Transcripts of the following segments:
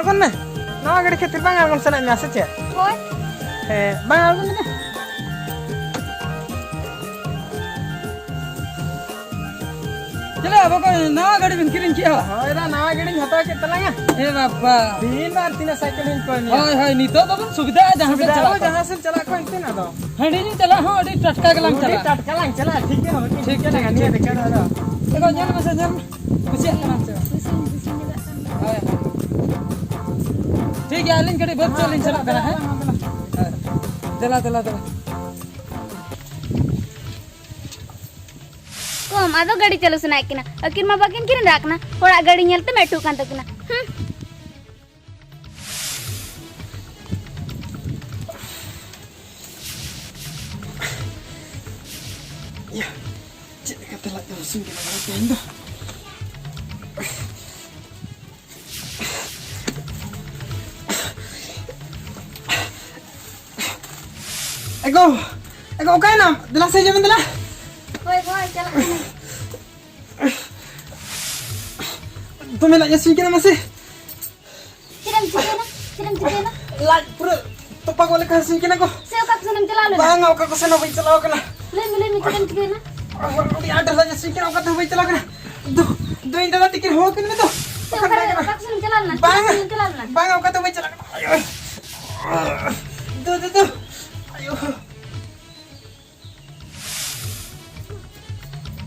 आगन में नवा गाड़ी खातिर बांग आगन सना में आसे चे होय हे बांग आगन में चले अब को नवा गाड़ी बिन किरिन किया होय रा नवा गाड़ी हता के तलांगा ए बाबा दिन बार तीन साइकिल इन को हाय हाय नी तो सुविधा है जहां से चला जहां से चला को इतने ना दो हडी नहीं चला हां अडी टटका गलम चला टटका लंग चला ठीक है ठीक है ना नहीं देखा ना देखो जन में से जन कुछ करना चला हाय ठीक है लिंक कड़ी बहुत चलिन चला करा है चला चला चला कोम आदो गाड़ी चलो सुनाय किना अकिन मा बाकिन किन राखना थोड़ा गाड़ी नेलते मेटू कान तकिना ya cik kata lah langsung kita ngapain dah Ego okay na dala sa jaman dala होय होय चला तुम्हें लगे सीखना मसे चिरम चिरना लाग पूरा तो पागल का सीखना को सेव का सुनम चला लो bang au ka ko sana bai chalaw kana ले चिरम चिरना di ada lagi सीखना का तो bai chalaw kana do inda da tikir ho kin me to save का सुनम चला ना bang au ka to bai chalaw ayo do ayo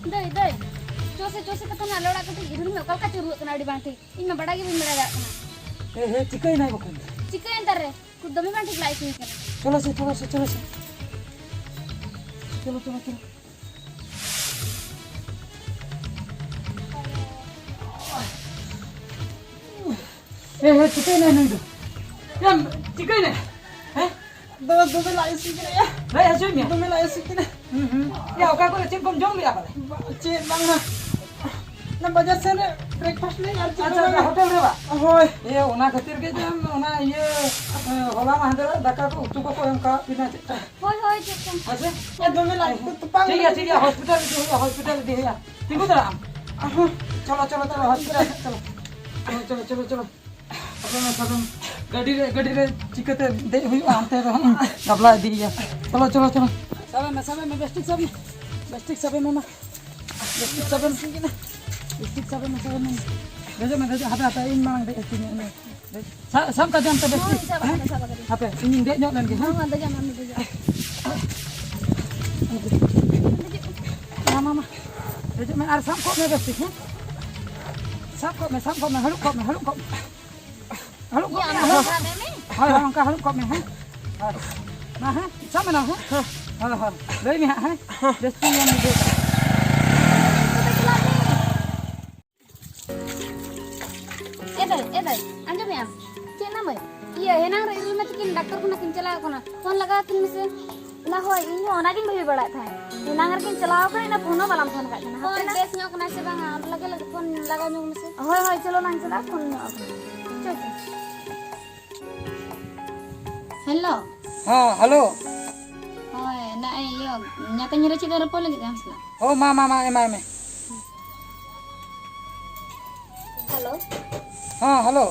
दई चोसे कथा ना लोड़ा कथे गिरु में कल का चुरु कना डी बांठी इन में बड़ा के बिन बड़ा जा ए चिकई नहीं बकन चिकन तरे कुछ दमे बांठी लाइक नहीं कना चलो से चलो ए चिकई नहीं दो या चिकई नहीं हैं do me la सीखना ya नहीं हसु में do me la सीखना या ओका को चिक बम जोम लिया बाले cik bang na bajar से ब्रेकफास्ट नहीं यार अच्छा होटल रे बा होय ये ओना खातिर के जम ओना ये होला माहदर दाका को उतु को एम का बिना चिट्टा होय चिकन अच्छा ये do me la तो पांग ठीक है हॉस्पिटल दे या ठीक है चलो हॉस्पिटल चलो अपन गाड़ी रे चिकते दे हुई आते रहो गबला दिया चलो सब में बेस्टिक सब में भेजो हाथ इन मांग दे सब का जम तो बेस्टिक हापे इन दे नो लन के हां दे जा मामा भेजो मैं आर सब को में बेस्टिक है सब को में हलुक को ये हम में हां का हलुक को में है ना है सब में ना है हां ले में है बेस्टिक में दे एदर अंजो में के नाम है ये हेना रे में किन डॉक्टर को ना किन चला कोना फोन लगा किन से ना हो इन ओना किन भी बड़ा था नांगर किन चलाओ करे ना फोनो वाला फोन का ना फोन बेस नो कना से बांगा लगे फोन लगा नो में से होय चलो ना चला फोन चल हेलो हां हेलो होय ना यो न्याका nyere ci dara pole gitu hamsla ओ मामा एम हेलो हाँ हेलो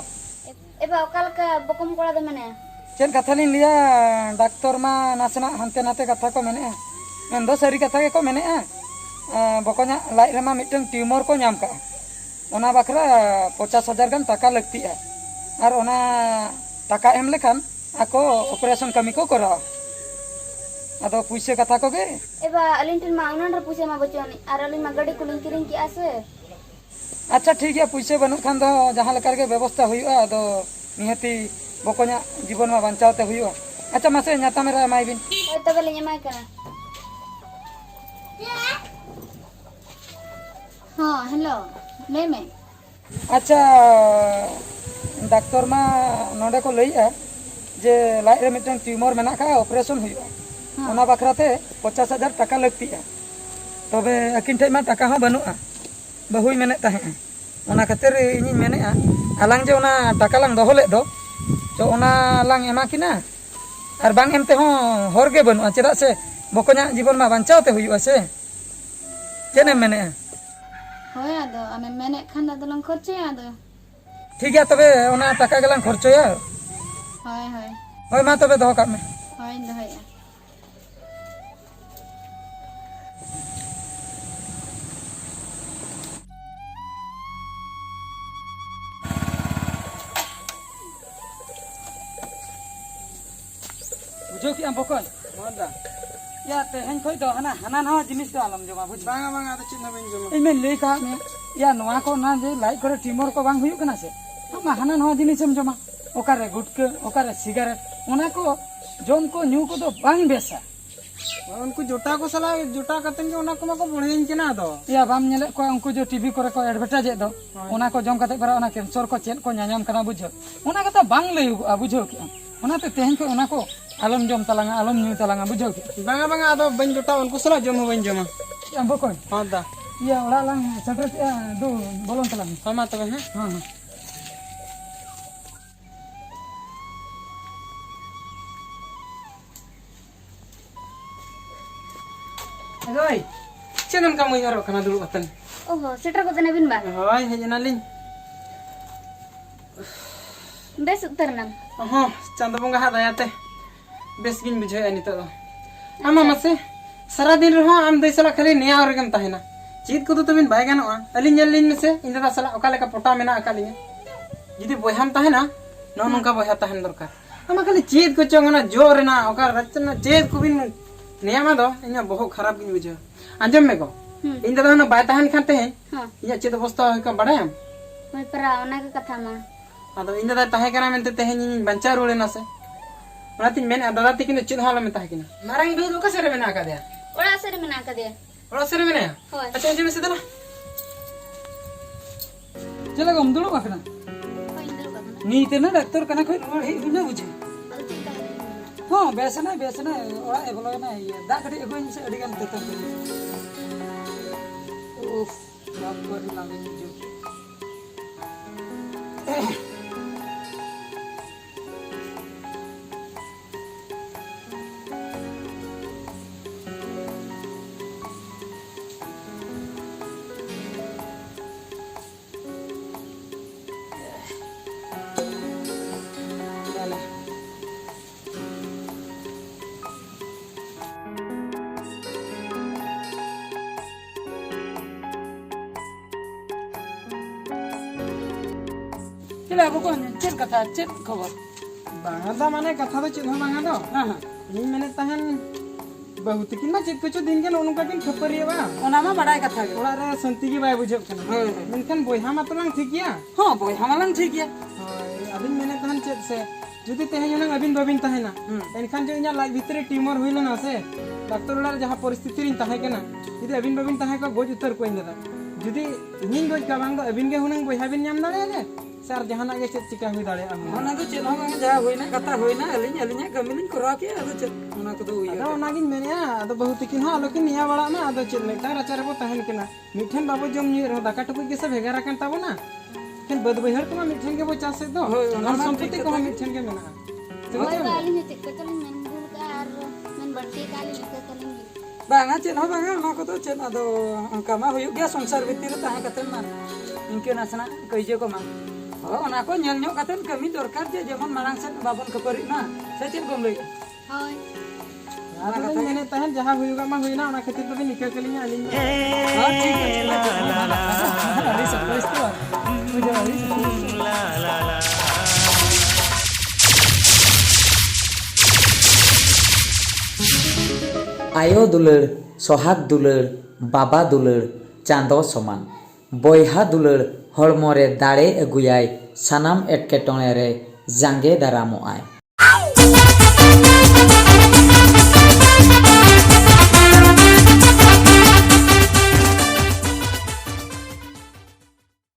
एबा कल का बकम कोड़ा दे मने चेन कथा लिन लिया डॉक्टर मा नासना हंते नाते कथा को मेने मेन दो सारी कथा के को मेने बकोnya लाई रमा मिटन ट्यूमर को नाम का ओना बकरा 50,000 गन टाका लगती है और ओना टाका M लेखान ako operation kami ko kora ado puise kata ko ge एबा अलिंटिन मा उनन रे पुसे मा बचोनी आर अलिन मा गाड़ी कुलिन किरिन की आसे अच्छा ठीक है पुसे बनु खान दो जहां लेकर के व्यवस्था हुआ दो निहती बकोnya जीवन में बचावते हुआ अच्छा मासे न्याता मेरा माई बिन ओय तबे ले माय करा हां हेलो ले में अच्छा डॉक्टर मा नोडे को लइया जे लाई रे मिटन ट्यूमर मेना का ऑपरेशन हुआ ओना बखराते 50,000 टाका लगती है तबे अकिन ठे मा टाका हो बनुआ बहुई मेने ताहे ओना खातिर इनी मेने आलांग जे ओना टाका लांग दोहो ले दो तो ओना लांग एमा किना आर बांग एमते हो हर गे बनुआ चेदा से बकोnya जीवन मा बांचावते हुआ से चेने मेने होय आदो आमे मेने खान दा दलंग खर्चे आदो ठीक गया तबे ओना टाका गेलां खर्चया होय होय होय मा तबे दोहो काग मे होय दहय बुझो कि हम बकय मोदा या तेहन खोय दो हना हना नवा जिनिस दो आलम जमा बुझ बांगा बांगा तो चिन्ह बन जमा इ में ले का में या नवा को ना जे लाइक करे टिमोर को बांग हुयु कना से हम हना नवा जिनिस हम जमा ओकारे गुटके ओकारे सिगारेट ओना को जम को न्यू को दो बांग बेसा उनको जोटा को सला जोटा कतन के उना को मको बढ़ियन के ना दो या बाम नेले को उनको जो टीवी करे को एडवर्टाइज दो ओना को जम कते बरा ओना कैंसर को चेन को न्यायाम कना बुझो ओना कता बांग लई बुझो कि ओना ते तेहन को ओना को आलम जम तलांगा आलम न्यू तलांगा बुझो कि बांगा बांगा आदो बन जोटा उनको सला जम बन जमा हम बकय मोदा या ओड़ा लांग सटर दो बोलन तलांग हम तबे हां हां हां Agoy, channel kamu yang rok kana dulu atan. ओहो सेटर को तने बिन बा Hoy, hejana lin. बेस उतर नम Chanda bunga ha daya te. Bes gin bujhoy ani to. Ama mase sara din reho am dei sala khali neya orgam tahena. Chit ko to bin bai ganoa. Alin nyal lin mese inda da sala okale ka pota mena akalinya. Jidi boyham tahena no nongka boyha tahen dorkar. Ama kali chit ko chongana jor na okar rachna chit ko bin neya ma do inya boho kharap gin bujho. Anjam me ko. Inda da na bai tahen khan tehen. हां Inya chit obostha hoy ka badayam. मैं परा ओना के कथा मा Ado inda da tahe kana mente tehen ni bancha role na se. Onatin men adada tikin chit hala me tahe kina. Marang do ka sere mena ka dia. ओड़ा sir में ना का दे Ora sere mena. होय Acha je me se dala. चला गम दुलो बकना होय इंदर का ना नी ते ना डॉक्टर कना खोय रोड हे बिना बुझे अल चिंता नहीं हां बेसना ओड़ा एबलो ना ये दा कटी एगोइन से अडिगन तेतर उफ बाप को लागे जो चला बको चेक कथा चेक खबर Banga da mane katha do chit ho banga do. हां हां Ni mene tahan बहुत किन मा चेक कुछ दिन के उनका किन खपरिया बा. ओना मा बड़ाई कथा गे ओड़ा रे संति की बाय बुझब कना. हां मेनखान बोयहा मतलांग ठीक या. हां बोय हमलन ठीक है होय अबिन मेने तहन चेक से जुदी तेहे जन अबिन बबिन तहेना. एनखान जो इना लाइफ भितरे ट्यूमर होइलना से डॉक्टर ओड़ा जहां परिस्थिति रिन तहे केना. जुदी अबिन बबिन तहे को गोज उतर कोइन दादा. जुदी निन गोज का बांग दो अबिन गे हुनंग बोयहा बिन नाम दाड़े गे. सर जहाना गे चेक चिका हुई दाड़े हम. ओना तो चेन हम जा होइना कथा होइना अलिnya कमिलिन करा के अदो चेक ओना को दो अदो ओनागिन मेनिया अदो बहुत किन हा लोकिन निया बड़ा ना अदो चेक मेटा रचारे बो तहन केना. मिठन बाबू जम नी रह दाका टुकुई के सब भेगारा कन ताबो ना. केन बद बहर को मिठन के बो चासे दो. और संपत्ति को मिठन के मेना. होय वाली ने चिक चल मन बुल का और मन बढ़ती काली लिखे कलेंगे बांगा चेन हो बांगा ओना को तो चेन अदो कमा होय गया संसार भीतर ताहे कतन मा इनके नासना कइजे को मा ओना को नेल न्यो कतन कमी दरकार जे जेमन मारांग से बाबन खपरि ना से चेन कोम लई होय अदो मेने तहन जहां हुईगा मा हुईना ओना खातिर तो भी निकल कलिया अलिन. हां ठीक है अरे सब तो मुझे अभी आयो दुलड़ सोहाग दुलड़ बाबा दुलड़ चांदो समान बयहा दुलड़ हड़मोरे दाड़े अगुयाय सानाम एटकेटोणे रे जांगे दारामोआय